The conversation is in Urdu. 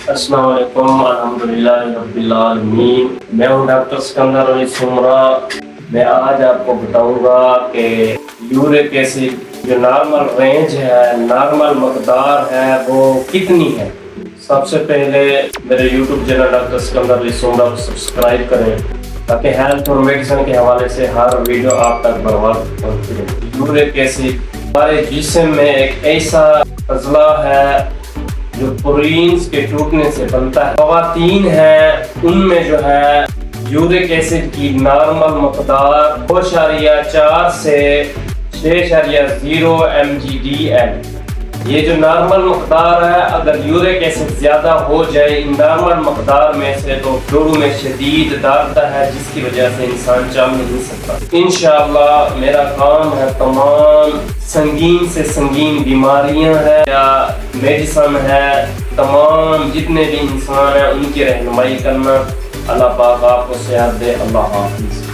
السلام علیکم، الحمدللہ رب العالمین۔ میں ہوں ڈاکٹر سکندر علی سمرا۔ میں آج آپ کو بتاؤں گا کہ یورک ایسڈ جو نارمل رینج ہے، نارمل مقدار ہے، وہ کتنی ہے۔ سب سے پہلے میرے یوٹیوب چینل ڈاکٹر سکندر علی سمرا کو سبسکرائب کریں تاکہ ہیلتھ اور میڈیسن کے حوالے سے ہر ویڈیو آپ تک بر وقت پہنچے۔ یورک ایسڈ ہمارے جسم میں ایک ایسا عضلہ ہے جو پروٹینز کے ٹوٹنے سے بنتا ہے۔ خواتین ہیں ان میں جو ہے یورک ایسڈ کی نارمل مقدار 2.4 سے 6.0 mg/dl۔ یہ جو نارمل مقدار ہے، اگر یورک ایسڈ زیادہ ہو جائے ان نارمل مقدار میں سے تو جوڑوں میں شدید درد ہے، جس کی وجہ سے انسان چل نہیں سکتا۔ انشاءاللہ میرا کام ہے تمام سنگین سے سنگین بیماریاں ہیں یا میڈیسن ہے، تمام جتنے بھی انسان ہیں ان کی رہنمائی کرنا۔ اللہ پاک آپ کو صحت دے۔ اللہ حافظ۔